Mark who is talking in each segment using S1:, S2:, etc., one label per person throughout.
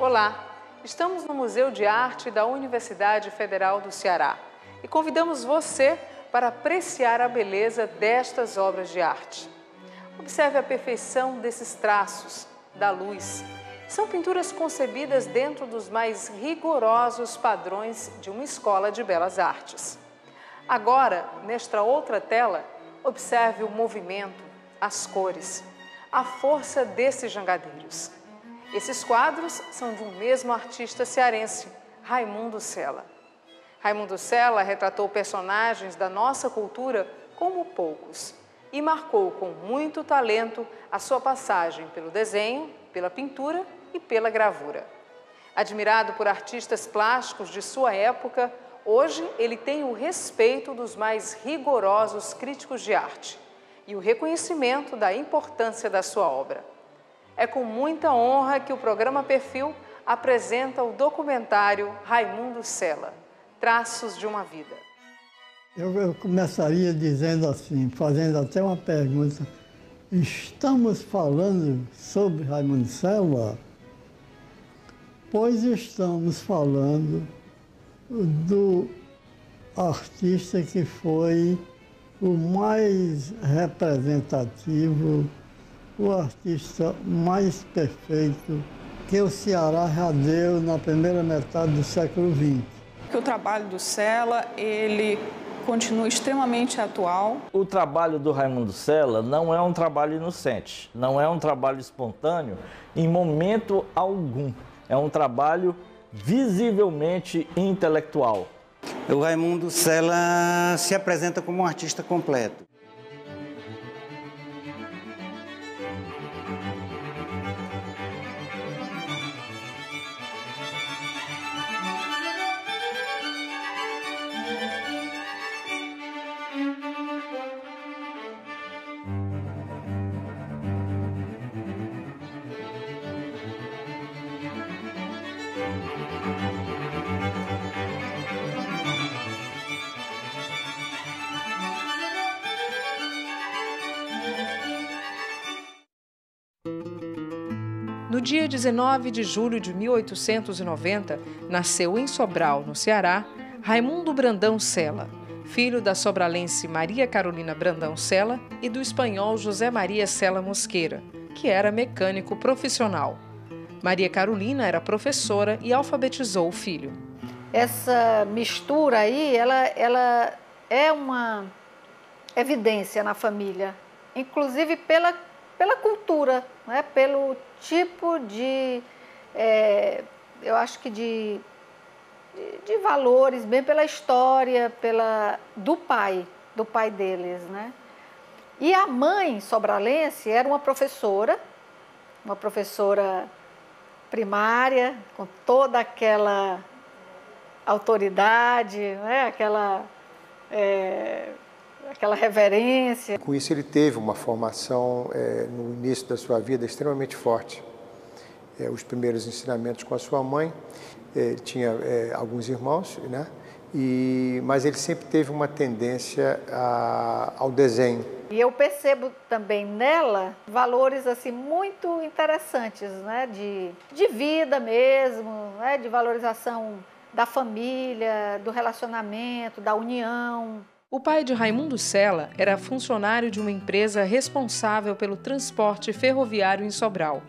S1: Olá, estamos no Museu de Arte da Universidade Federal do Ceará e convidamos você para apreciar a beleza destas obras de arte. Observe a perfeição desses traços, da luz. São pinturas concebidas dentro dos mais rigorosos padrões de uma escola de belas artes. Agora, nesta outra tela, observe o movimento, as cores, a força desses jangadeiros. Esses quadros são de um mesmo artista cearense, Raimundo Sela. Raimundo Sela retratou personagens da nossa cultura como poucos e marcou com muito talento a sua passagem pelo desenho, pela pintura e pela gravura. Admirado por artistas plásticos de sua época, hoje ele tem o respeito dos mais rigorosos críticos de arte e o reconhecimento da importância da sua obra. É com muita honra que o programa Perfil apresenta o documentário Raimundo Sela, Traços de uma Vida.
S2: Eu começaria dizendo assim, fazendo até uma pergunta. Estamos falando sobre Raimundo Sela? Pois estamos falando do artista que foi o mais representativo, o artista mais perfeito que o Ceará já deu na primeira metade do século XX.
S3: O trabalho do Sela, ele continua extremamente atual.
S4: O trabalho do Raimundo Sela não é um trabalho inocente, não é um trabalho espontâneo em momento algum. É um trabalho visivelmente intelectual.
S5: O Raimundo Sela se apresenta como um artista completo.
S1: No dia 19 de julho de 1890, nasceu em Sobral, no Ceará, Raimundo Brandão Sela, filho da sobralense Maria Carolina Brandão Sela e do espanhol José Maria Sela Mosqueira, que era mecânico profissional. Maria Carolina era professora e alfabetizou o filho.
S6: Essa mistura aí, ela é uma evidência na família, inclusive pela cultura, né? Pelo tipo de, eu acho que de valores, bem pela história, do pai deles, né? E a mãe sobralense era uma professora primária, com toda aquela autoridade, né? Aquela reverência.
S7: Com isso ele teve uma formação no início da sua vida extremamente forte. Os primeiros ensinamentos com a sua mãe, tinha alguns irmãos, né? Mas ele sempre teve uma tendência ao desenho.
S6: E eu percebo também nela valores assim muito interessantes, né? De vida mesmo, né? De valorização da família, do relacionamento, da união.
S1: O pai de Raimundo Sela era funcionário de uma empresa responsável pelo transporte ferroviário em Sobral.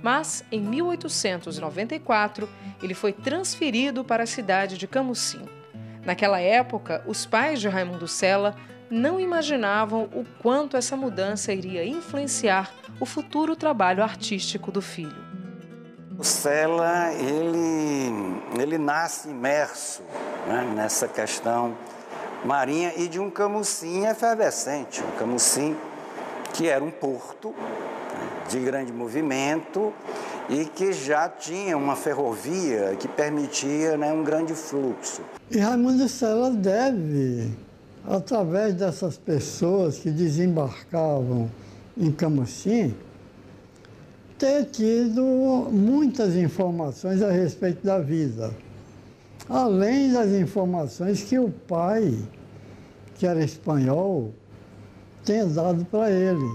S1: Mas, em 1894, ele foi transferido para a cidade de Camusim. Naquela época, os pais de Raimundo Sela não imaginavam o quanto essa mudança iria influenciar o futuro trabalho artístico do filho.
S5: O Sela, ele nasce imerso, né, nessa questão marinha e de um Camusim efervescente, um Camusim que era um porto de grande movimento e que já tinha uma ferrovia que permitia, né, um grande fluxo.
S2: E Raimundo Sela deve, através dessas pessoas que desembarcavam em Camusim, ter tido muitas informações a respeito da vida. Além das informações que o pai, que era espanhol, tenha dado para ele.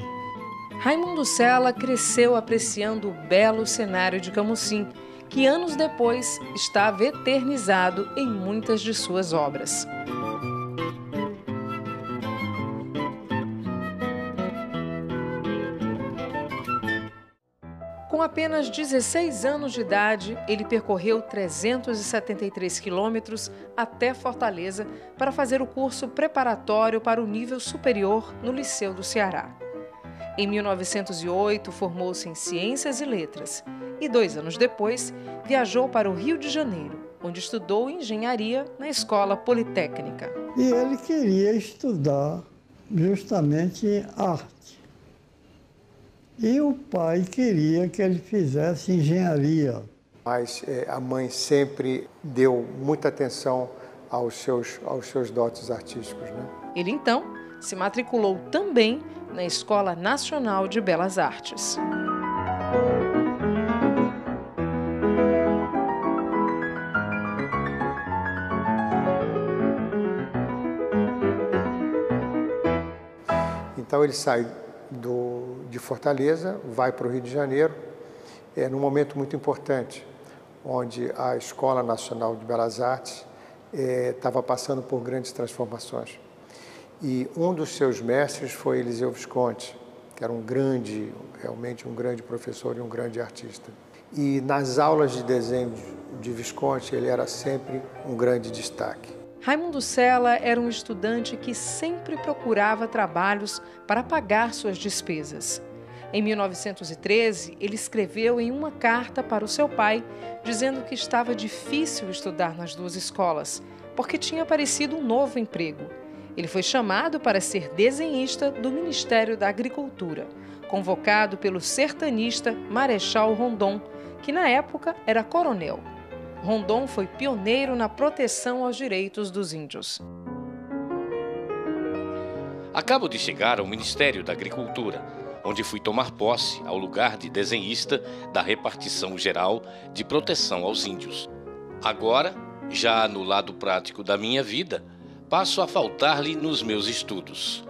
S1: Raimundo Sela cresceu apreciando o belo cenário de Camusim, que anos depois estava eternizado em muitas de suas obras. Com apenas 16 anos de idade, ele percorreu 373 quilômetros até Fortaleza para fazer o curso preparatório para o nível superior no Liceu do Ceará. Em 1908, formou-se em Ciências e Letras e 2 anos depois viajou para o Rio de Janeiro, onde estudou engenharia na Escola Politécnica.
S2: E ele queria estudar justamente arte. E o pai queria que ele fizesse engenharia.
S7: Mas a mãe sempre deu muita atenção aos seus dotes artísticos, né?
S1: Ele, então, se matriculou também na Escola Nacional de Belas Artes.
S7: Então ele sai de Fortaleza, vai para o Rio de Janeiro, num momento muito importante, onde a Escola Nacional de Belas Artes estava passando por grandes transformações. E um dos seus mestres foi Eliseu Visconti, que era realmente um grande professor e um grande artista. E nas aulas de desenho de Visconti, ele era sempre um grande destaque.
S1: Raimundo Sela era um estudante que sempre procurava trabalhos para pagar suas despesas. Em 1913, ele escreveu em uma carta para o seu pai, dizendo que estava difícil estudar nas 2 escolas, porque tinha aparecido um novo emprego. Ele foi chamado para ser desenhista do Ministério da Agricultura, convocado pelo sertanista Marechal Rondon, que na época era coronel. Rondon foi pioneiro na proteção aos direitos dos índios.
S8: Acabo de chegar ao Ministério da Agricultura, onde fui tomar posse ao lugar de desenhista da repartição geral de proteção aos índios. Agora, já no lado prático da minha vida, passo a faltar-lhe nos meus estudos.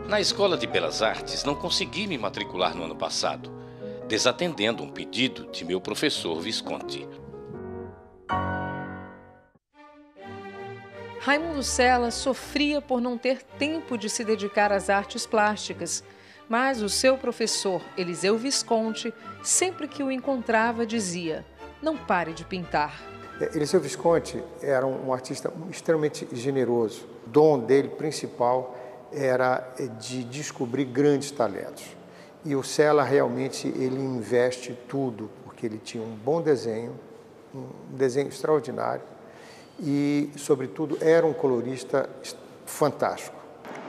S8: Na Escola de Belas Artes não consegui me matricular no ano passado, desatendendo um pedido de meu professor Visconti.
S1: Raimundo Sela sofria por não ter tempo de se dedicar às artes plásticas, mas o seu professor, Eliseu Visconti, sempre que o encontrava, dizia: "Não pare de pintar."
S7: Eliseu Visconti era um artista extremamente generoso. O dom dele principal era de descobrir grandes talentos. E o Sela realmente ele investe tudo, porque ele tinha um bom desenho, um desenho extraordinário e, sobretudo, era um colorista fantástico.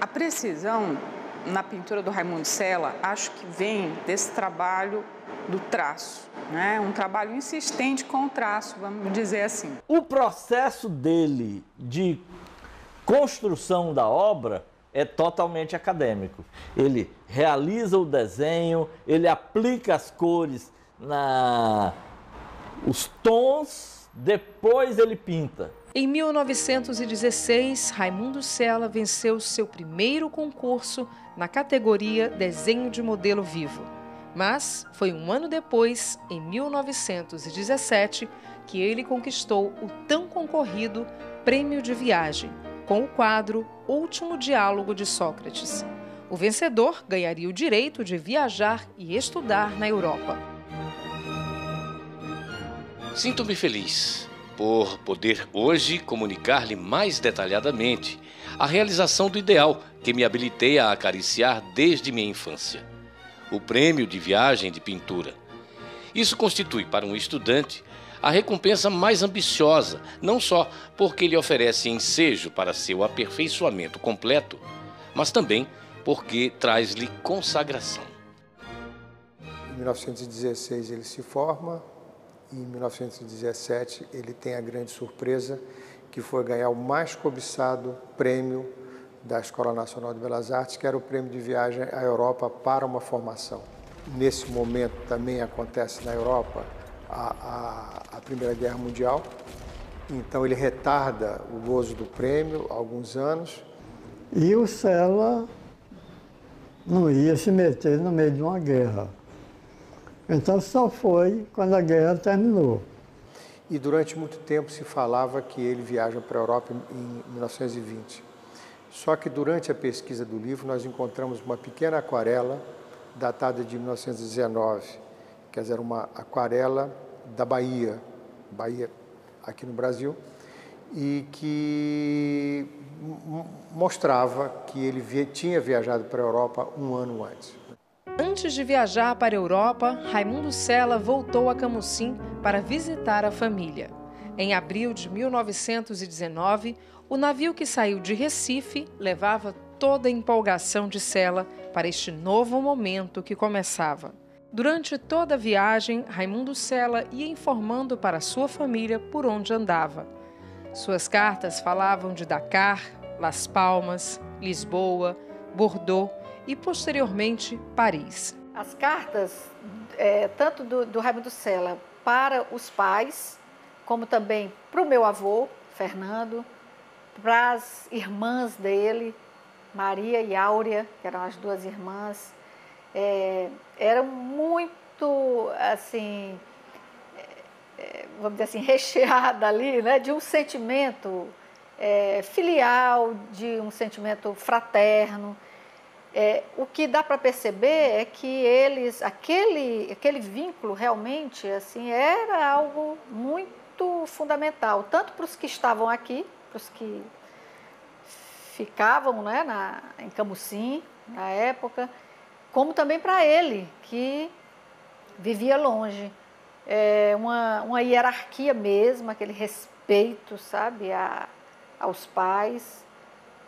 S3: A precisão na pintura do Raimundo Sela, acho que vem desse trabalho do traço, né? Um trabalho insistente com o traço, vamos dizer assim.
S4: O processo dele de construção da obra é totalmente acadêmico. Ele realiza o desenho, ele aplica as cores, os tons, depois ele pinta.
S1: Em 1916, Raimundo Sela venceu seu primeiro concurso na categoria Desenho de Modelo Vivo. Mas foi um ano depois, em 1917, que ele conquistou o tão concorrido Prêmio de Viagem, com o quadro Último Diálogo de Sócrates. O vencedor ganharia o direito de viajar e estudar na Europa.
S8: Sinto-me feliz por poder hoje comunicar-lhe mais detalhadamente a realização do ideal que me habilitei a acariciar desde minha infância: o prêmio de viagem de pintura. Isso constitui para um estudante a recompensa mais ambiciosa, não só porque lhe oferece ensejo para seu aperfeiçoamento completo, mas também porque traz-lhe consagração.
S7: Em 1916 ele se forma. Em 1917, ele tem a grande surpresa que foi ganhar o mais cobiçado prêmio da Escola Nacional de Belas Artes, que era o prêmio de viagem à Europa para uma formação. Nesse momento também acontece na Europa a Primeira Guerra Mundial, então ele retarda o gozo do prêmio há alguns anos.
S2: E o Sela não ia se meter no meio de uma guerra. Então só foi quando a guerra terminou.
S7: E durante muito tempo se falava que ele viaja para a Europa em 1920. Só que durante a pesquisa do livro nós encontramos uma pequena aquarela datada de 1919, quer dizer, uma aquarela da Bahia aqui no Brasil, e que mostrava que ele tinha viajado para a Europa um ano antes.
S1: Antes de viajar para a Europa, Raimundo Cela voltou a Camusim para visitar a família. Em abril de 1919, o navio que saiu de Recife levava toda a empolgação de Cela para este novo momento que começava. Durante toda a viagem, Raimundo Cela ia informando para sua família por onde andava. Suas cartas falavam de Dakar, Las Palmas, Lisboa, Bordeaux e, posteriormente, Paris.
S6: As cartas, tanto do Raimundo Cela para os pais, como também para o meu avô, Fernando, para as irmãs dele, Maria e Áurea, que eram as duas irmãs, eram muito, assim, vamos dizer assim, recheada ali, né, de um sentimento filial, de um sentimento fraterno. O que dá para perceber é que eles, aquele vínculo realmente assim, era algo muito fundamental, tanto para os que estavam aqui, para os que ficavam, né, em Camusim, na época, como também para ele, que vivia longe. Uma hierarquia mesmo, aquele respeito, sabe, aos pais,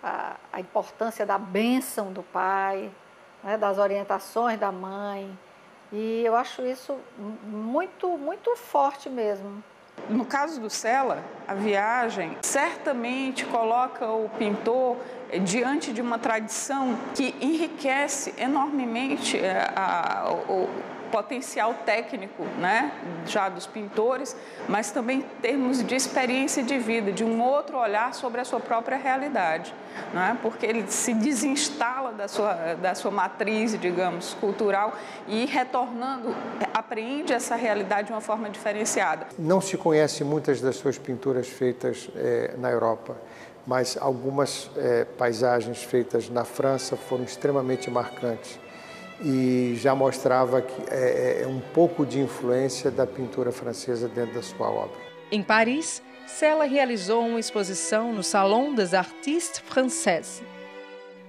S6: a importância da bênção do pai, né, das orientações da mãe. E eu acho isso muito, muito forte mesmo.
S3: No caso do Cela, a viagem certamente coloca o pintor diante de uma tradição que enriquece enormemente o potencial técnico, né, já dos pintores, mas também em termos de experiência de vida, de um outro olhar sobre a sua própria realidade, né, porque ele se desinstala da sua matriz, digamos, cultural e, retornando, apreende essa realidade de uma forma diferenciada.
S7: Não se conhece muitas das suas pinturas feitas na Europa, mas algumas paisagens feitas na França foram extremamente marcantes. E já mostrava que um pouco de influência da pintura francesa dentro da sua obra.
S1: Em Paris, Cela realizou uma exposição no Salon des Artistes Français.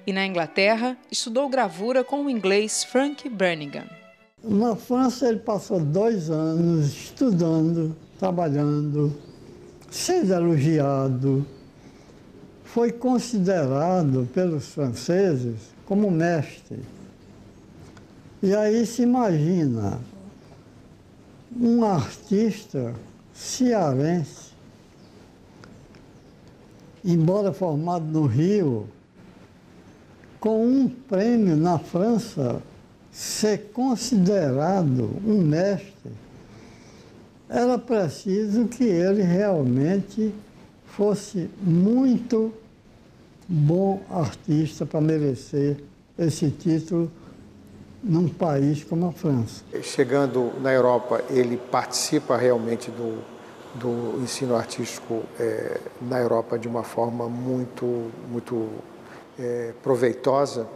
S1: E na Inglaterra, estudou gravura com o inglês Frank Brannigan.
S2: Na França ele passou 2 anos estudando, trabalhando, sendo elogiado. Foi considerado pelos franceses como mestre. E aí se imagina um artista cearense, embora formado no Rio, com um prêmio na França, ser considerado um mestre. Era preciso que ele realmente fosse muito bom artista para merecer esse título num país como a França.
S7: Chegando na Europa, ele participa realmente do ensino artístico na Europa de uma forma muito proveitosa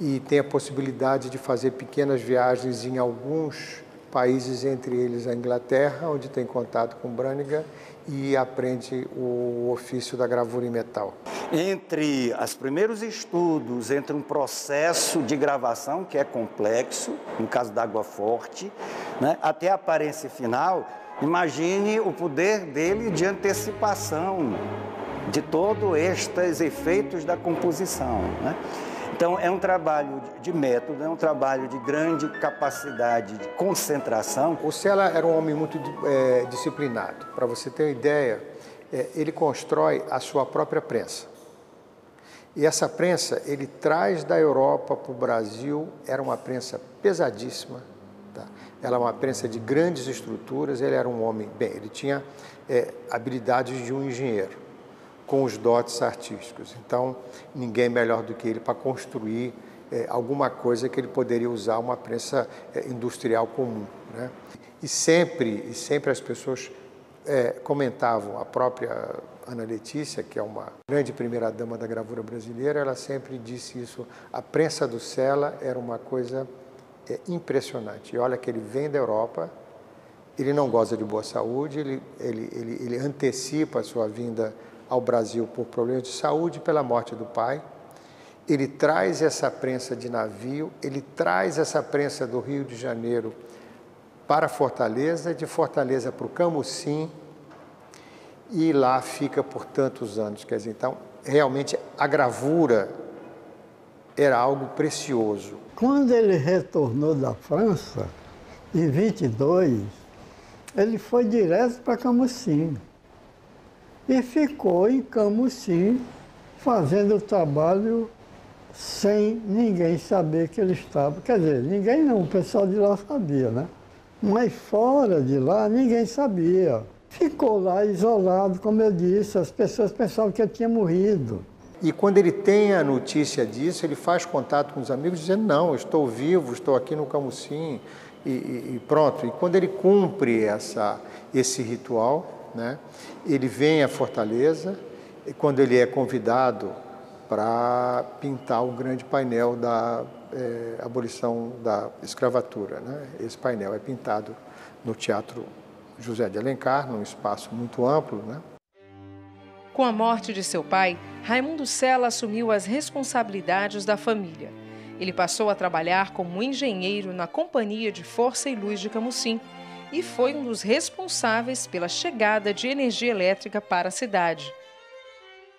S7: e tem a possibilidade de fazer pequenas viagens em alguns países, entre eles a Inglaterra, onde tem contato com Brannigan e aprende o ofício da gravura em metal.
S5: Entre os primeiros estudos, entre um processo de gravação que é complexo, no caso da Água Forte, né, até a aparência final, imagine o poder dele de antecipação de todos estes efeitos da composição, né? Então, é um trabalho de método, é um trabalho de grande capacidade de concentração.
S7: O Cela era um homem muito disciplinado. Para você ter uma ideia, ele constrói a sua própria prensa. E essa prensa ele traz da Europa para o Brasil, era uma prensa pesadíssima. Tá? Ela é uma prensa de grandes estruturas, ele era um homem, ele tinha habilidades de um engenheiro, com os dotes artísticos. Então, ninguém melhor do que ele para construir alguma coisa que ele poderia usar uma prensa industrial comum, né? E sempre as pessoas comentavam, a própria Ana Letícia, que é uma grande primeira-dama da gravura brasileira, ela sempre disse isso, a prensa do Sela era uma coisa impressionante. E olha que ele vem da Europa, ele não goza de boa saúde, ele antecipa a sua vinda ao Brasil por problemas de saúde pela morte do pai. Ele traz essa prensa de navio, ele traz essa prensa do Rio de Janeiro para Fortaleza, de Fortaleza para o Camusim, e lá fica por tantos anos. Quer dizer, então, realmente a gravura era algo precioso.
S2: Quando ele retornou da França, em 22, ele foi direto para Camusim e ficou em Camusim fazendo o trabalho sem ninguém saber que ele estava. Quer dizer, ninguém não, o pessoal de lá sabia, né? Mas fora de lá, ninguém sabia. Ficou lá isolado, como eu disse, as pessoas pensavam que ele tinha morrido.
S7: E quando ele tem a notícia disso, ele faz contato com os amigos dizendo, não, eu estou vivo, estou aqui no Camusim, e pronto. E quando ele cumpre esse ritual, né, ele vem a Fortaleza, e quando ele é convidado para pintar o grande painel da abolição da escravatura, né? Esse painel é pintado no Teatro José de Alencar, num espaço muito amplo, né?
S1: Com a morte de seu pai, Raimundo Sela assumiu as responsabilidades da família. Ele passou a trabalhar como engenheiro na Companhia de Força e Luz de Camusim e foi um dos responsáveis pela chegada de energia elétrica para a cidade.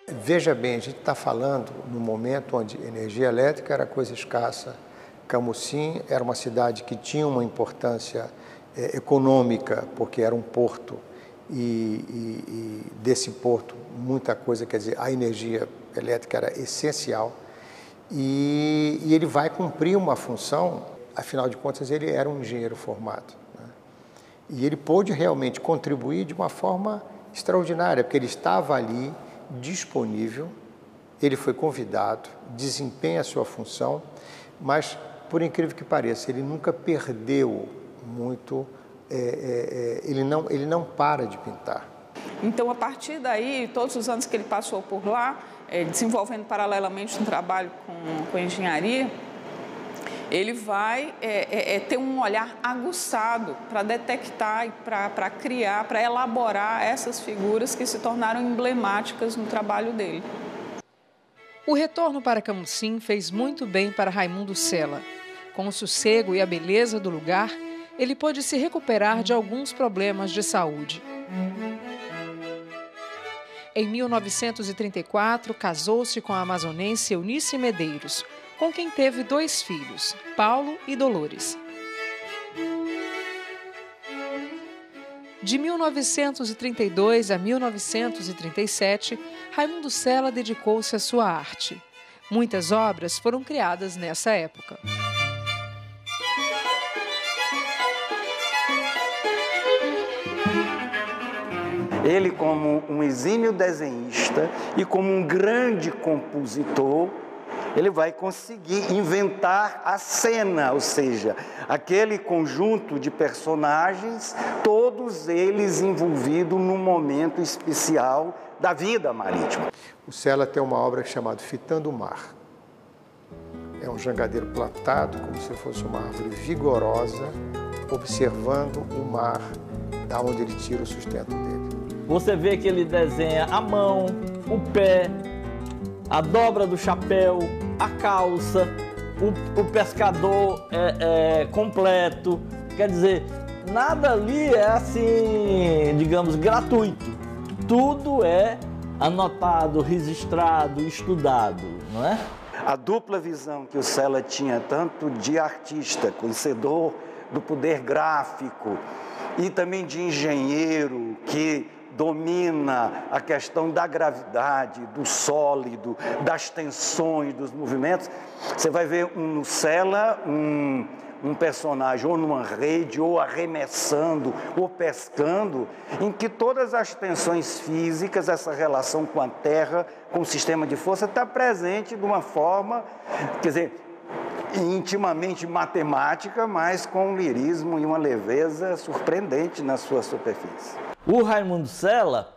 S7: Veja bem, a gente está falando no momento onde energia elétrica era coisa escassa. Camusim era uma cidade que tinha uma importância econômica, porque era um porto, e desse porto muita coisa, quer dizer, a energia elétrica era essencial, e ele vai cumprir uma função, afinal de contas ele era um engenheiro formado, né? E ele pôde realmente contribuir de uma forma extraordinária, porque ele estava ali disponível, ele foi convidado, desempenha a sua função, mas, por incrível que pareça, ele nunca perdeu muito, ele não para de pintar.
S3: Então, a partir daí, todos os anos que ele passou por lá, desenvolvendo paralelamente um trabalho com engenharia, ele vai ter um olhar aguçado para detectar e para criar, para elaborar essas figuras que se tornaram emblemáticas no trabalho dele.
S1: O retorno para Camusim fez muito bem para Raimundo Sela. Com o sossego e a beleza do lugar, ele pôde se recuperar de alguns problemas de saúde. Em 1934, casou-se com a amazonense Eunice Medeiros, com quem teve 2 filhos, Paulo e Dolores. De 1932 a 1937, Raimundo Sela dedicou-se à sua arte. Muitas obras foram criadas nessa época.
S5: Ele, como um exímio desenhista e como um grande compositor, ele vai conseguir inventar a cena, ou seja, aquele conjunto de personagens, todos eles envolvidos num momento especial da vida marítima.
S7: O Sela tem uma obra chamada Fitando o Mar. É um jangadeiro plantado como se fosse uma árvore vigorosa, observando o mar, da onde ele tira o sustento dele.
S4: Você vê que ele desenha a mão, o pé, a dobra do chapéu, a calça, o pescador completo. Quer dizer, nada ali é assim, digamos, gratuito. Tudo é anotado, registrado, estudado, não é?
S5: A dupla visão que o Sela tinha, tanto de artista, conhecedor do poder gráfico, e também de engenheiro que domina a questão da gravidade, do sólido, das tensões, dos movimentos. Você vai ver no Sela um personagem ou numa rede, ou arremessando, ou pescando, em que todas as tensões físicas, essa relação com a terra, com o sistema de força, está presente de uma forma, quer dizer, intimamente matemática, mas com um lirismo e uma leveza surpreendente na sua superfície.
S4: O Raimundo Sela,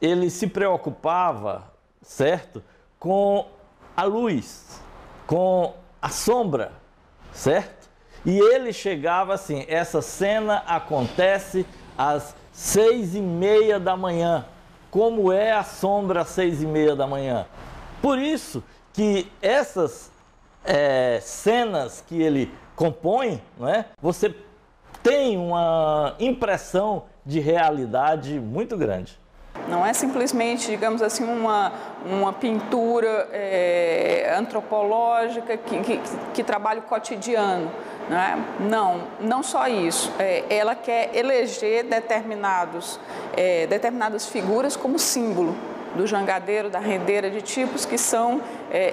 S4: ele se preocupava, certo, com a luz, com a sombra, certo? E ele chegava assim, essa cena acontece às 6h30 da manhã. Como é a sombra às 6h30 da manhã? Por isso que essas cenas que ele compõe, não é? Você tem uma impressão de realidade muito grande.
S3: Não é simplesmente, digamos assim, uma pintura antropológica que trabalha o cotidiano. Não só isso. Ela quer eleger determinadas figuras como símbolo do jangadeiro, da rendeira, de tipos que são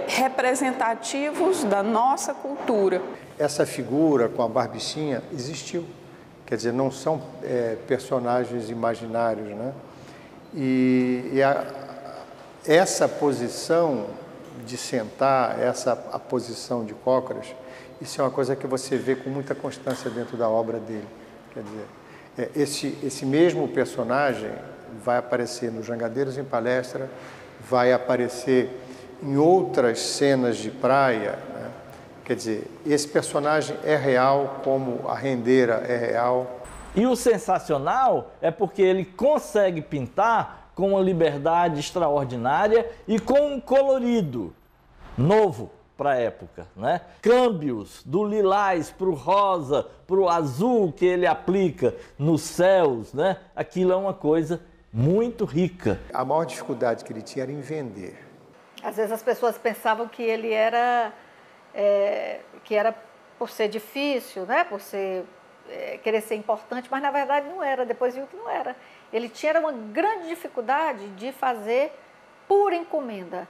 S3: representativos da nossa cultura.
S7: Essa figura com a barbicinha existiu. Quer dizer, não são personagens imaginários, né? Essa posição de sentar, a posição de cócoras, isso é uma coisa que você vê com muita constância dentro da obra dele. Quer dizer, esse mesmo personagem vai aparecer nos Jangadeiros em Palestra, vai aparecer em outras cenas de praia, né? Quer dizer, esse personagem é real como a rendeira é real.
S4: E o sensacional é porque ele consegue pintar com uma liberdade extraordinária e com um colorido novo para a época, né? Câmbios do lilás para o rosa, para o azul que ele aplica nos céus, né? Aquilo é uma coisa muito rica.
S7: A maior dificuldade que ele tinha era em vender.
S6: Às vezes as pessoas pensavam que ele era por ser difícil, né? Por ser querer ser importante, mas na verdade não era, depois viu que não era. Ele tinha uma grande dificuldade de fazer por encomenda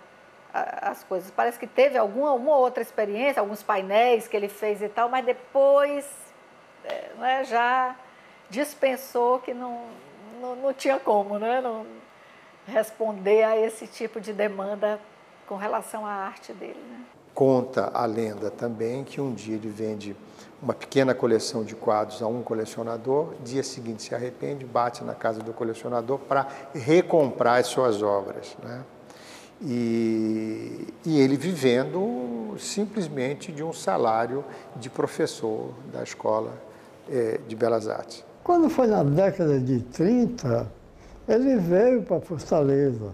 S6: as coisas. Parece que teve uma outra experiência, alguns painéis que ele fez e tal, mas depois né, já dispensou que não tinha como, né, não responder a esse tipo de demanda com relação à arte dele. Né?
S7: Conta a lenda também que um dia ele vende uma pequena coleção de quadros a um colecionador, dia seguinte se arrepende, bate na casa do colecionador para recomprar as suas obras, né? E ele vivendo simplesmente de um salário de professor da Escola de Belas Artes.
S2: Quando foi na década de 30, ele veio para Fortaleza.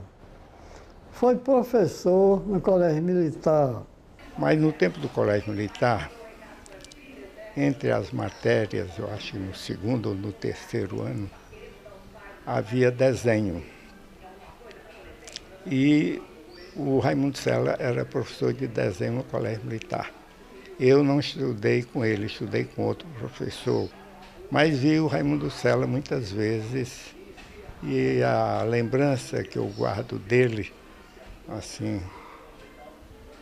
S2: Foi professor no Colégio Militar.
S9: Mas no tempo do Colégio Militar, entre as matérias, eu acho que no segundo ou no terceiro ano, havia desenho. E o Raimundo Sela era professor de desenho no Colégio Militar. Eu não estudei com ele, estudei com outro professor, mas vi o Raimundo Sela muitas vezes e a lembrança que eu guardo dele, assim,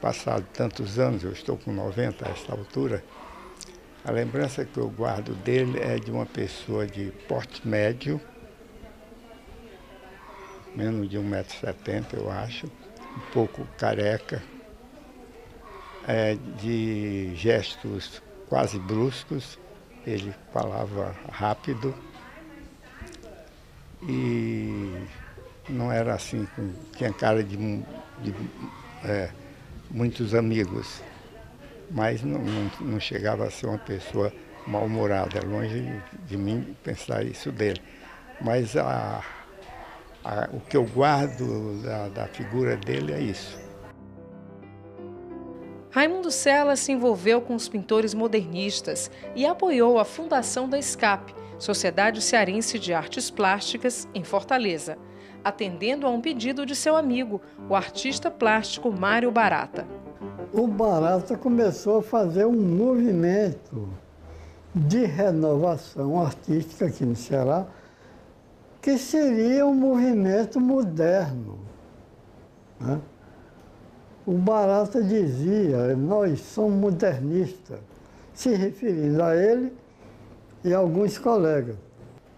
S9: passado tantos anos, eu estou com 90 a esta altura, a lembrança que eu guardo dele é de uma pessoa de porte médio, menos de 1,70 m, eu acho, um pouco careca, de gestos quase bruscos, ele falava rápido e não era assim, tinha cara de muitos amigos, mas não chegava a ser uma pessoa mal-humorada, longe de mim pensar isso dele. Mas o que eu guardo da figura dele é isso.
S1: Raimundo Sela se envolveu com os pintores modernistas e apoiou a fundação da SCAP, Sociedade Cearense de Artes Plásticas, em Fortaleza, atendendo a um pedido de seu amigo, o artista plástico Mário Barata.
S2: O Barata começou a fazer um movimento de renovação artística aqui no Ceará, que seria um movimento moderno, né? O Barata dizia, nós somos modernistas, se referindo a ele e a alguns colegas.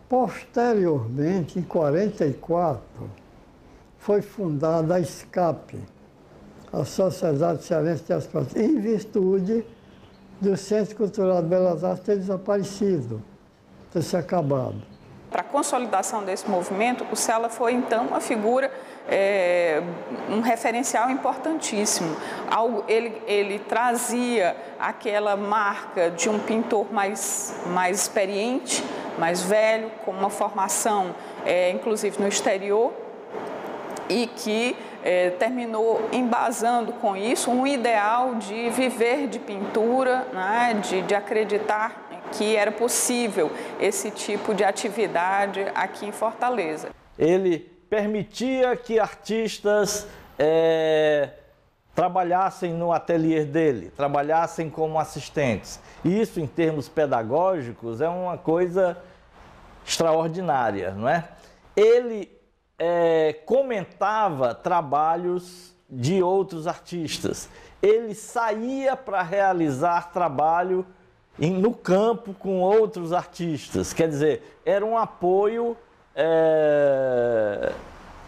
S2: Posteriormente, em 1944, foi fundada a SCAP, a Sociedade Cearense de Artes Plásticas, em virtude do Centro Cultural de Belas Artes ter desaparecido, ter se acabado.
S3: Para a consolidação desse movimento, o Cela foi, então, uma figura, um referencial importantíssimo. Ele trazia aquela marca de um pintor mais experiente, mais velho, com uma formação, inclusive, no exterior, e que terminou embasando com isso um ideal de viver de pintura, né, de acreditar que era possível esse tipo de atividade aqui em Fortaleza.
S4: Ele permitia que artistas trabalhassem no ateliê dele, trabalhassem como assistentes. Isso, em termos pedagógicos, é uma coisa extraordinária, não é? Ele comentava trabalhos de outros artistas. Ele saía para realizar trabalho no campo com outros artistas. Quer dizer, era um apoio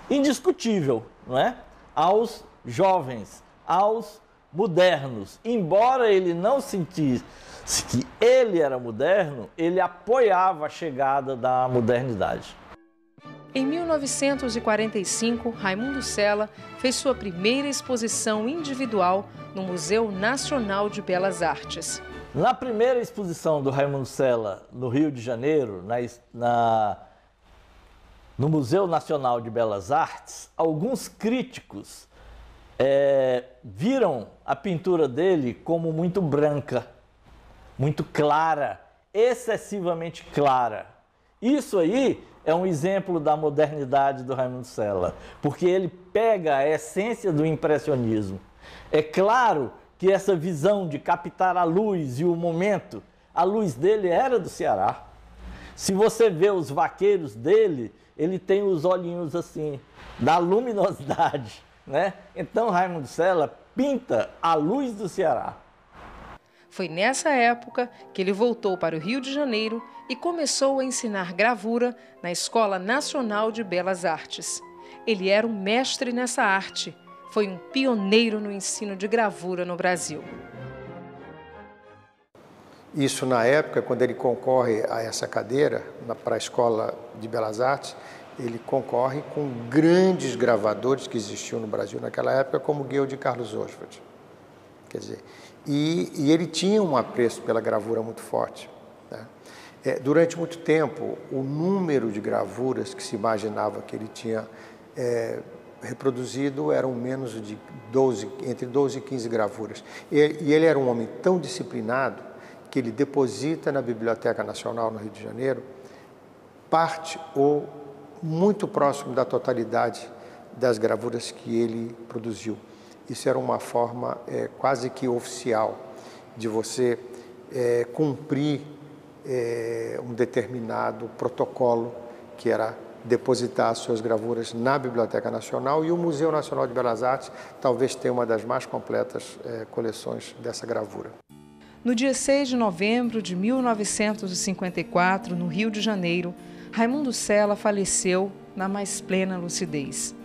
S4: indiscutível, não é? Aos jovens, aos modernos. Embora ele não sentisse que ele era moderno, ele apoiava a chegada da modernidade.
S1: Em 1945, Raimundo Cela fez sua primeira exposição individual no Museu Nacional de Belas Artes.
S4: Na primeira exposição do Raimundo Cela, no Rio de Janeiro, no Museu Nacional de Belas Artes, alguns críticos viram a pintura dele como muito branca, muito clara, excessivamente clara. Isso aí é um exemplo da modernidade do Raimundo Cela, porque ele pega a essência do impressionismo. É claro que essa visão de captar a luz e o momento, a luz dele era do Ceará. Se você vê os vaqueiros dele, ele tem os olhinhos assim, da luminosidade, né? Então Raimundo Cela pinta a luz do Ceará.
S1: Foi nessa época que ele voltou para o Rio de Janeiro e começou a ensinar gravura na Escola Nacional de Belas Artes. Ele era um mestre nessa arte. Foi um pioneiro no ensino de gravura no Brasil.
S7: Isso na época, quando ele concorre a essa cadeira para a Escola de Belas Artes, ele concorre com grandes gravadores que existiam no Brasil naquela época, como Guild de Carlos Oswald. Quer dizer, e ele tinha um apreço pela gravura muito forte, né? Durante muito tempo, o número de gravuras que se imaginava que ele tinha reproduzido eram menos de entre 12 e 15 gravuras. E ele era um homem tão disciplinado que ele deposita na Biblioteca Nacional no Rio de Janeiro parte ou muito próximo da totalidade das gravuras que ele produziu. Isso era uma forma quase que oficial de você cumprir um determinado protocolo, que era depositar as suas gravuras na Biblioteca Nacional, e o Museu Nacional de Belas Artes talvez tenha uma das mais completas coleções dessa gravura.
S1: No dia 6 de novembro de 1954, no Rio de Janeiro, Raimundo Cela faleceu na mais plena lucidez.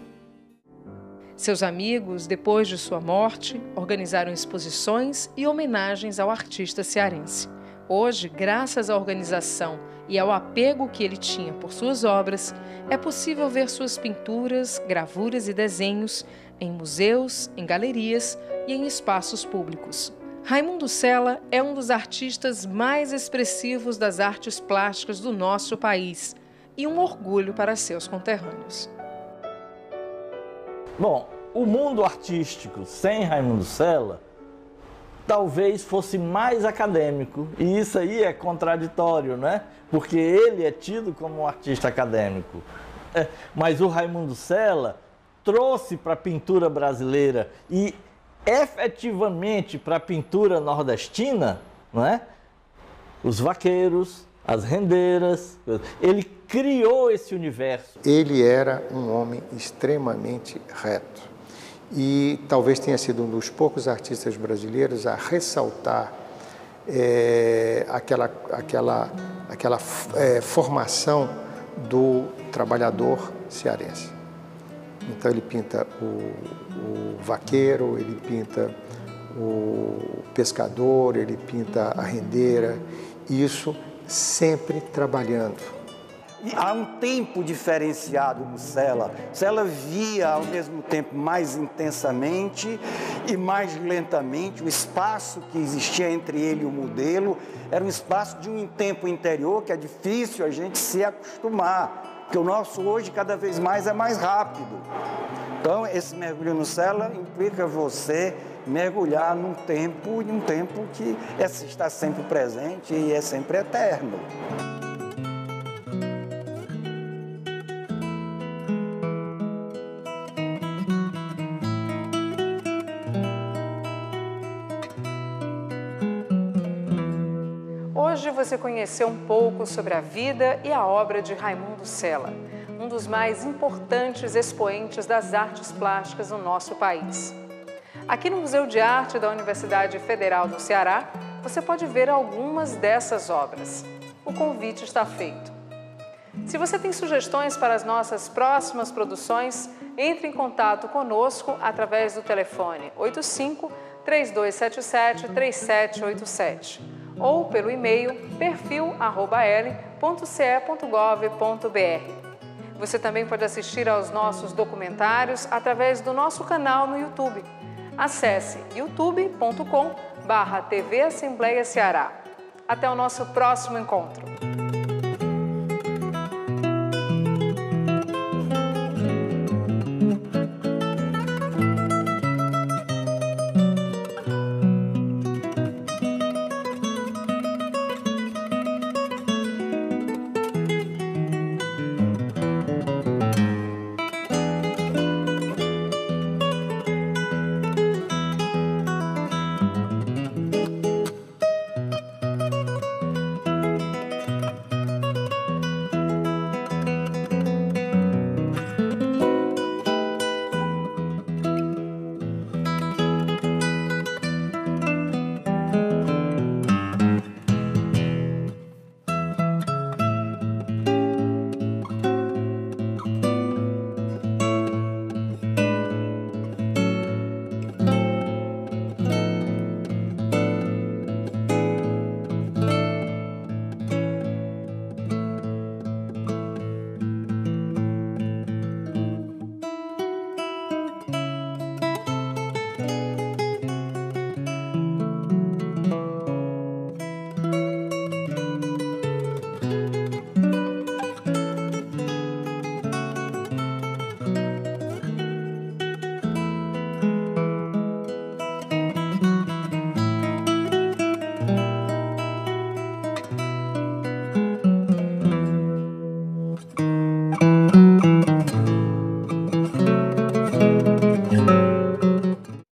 S1: Seus amigos, depois de sua morte, organizaram exposições e homenagens ao artista cearense. Hoje, graças à organização e ao apego que ele tinha por suas obras, é possível ver suas pinturas, gravuras e desenhos em museus, em galerias e em espaços públicos. Raimundo Cela é um dos artistas mais expressivos das artes plásticas do nosso país e um orgulho para seus conterrâneos.
S4: Bom, o mundo artístico sem Raimundo Cela talvez fosse mais acadêmico, e isso aí é contraditório, né? Porque ele é tido como um artista acadêmico. Mas o Raimundo Cela trouxe para a pintura brasileira e efetivamente para a pintura nordestina, não é? Os vaqueiros, as rendeiras, ele criou esse universo.
S7: Ele era um homem extremamente reto e talvez tenha sido um dos poucos artistas brasileiros a ressaltar aquela formação do trabalhador cearense. Então ele pinta o vaqueiro, ele pinta o pescador, ele pinta a rendeira, isso sempre trabalhando.
S5: E há um tempo diferenciado no Sela. Sela via ao mesmo tempo mais intensamente e mais lentamente. O espaço que existia entre ele e o modelo era um espaço de um tempo interior que é difícil a gente se acostumar, porque o nosso hoje cada vez mais é mais rápido. Então esse mergulho no Sela implica você mergulhar num tempo que está sempre presente e é sempre eterno.
S1: Hoje você conheceu um pouco sobre a vida e a obra de Raimundo Sela, um dos mais importantes expoentes das artes plásticas no nosso país. Aqui no Museu de Arte da Universidade Federal do Ceará, você pode ver algumas dessas obras. O convite está feito. Se você tem sugestões para as nossas próximas produções, entre em contato conosco através do telefone 85-3277-3787 ou pelo e-mail perfil@l.ce.gov.br. Você também pode assistir aos nossos documentários através do nosso canal no YouTube. Acesse youtube.com/TV Assembleia Ceará. Até o nosso próximo encontro.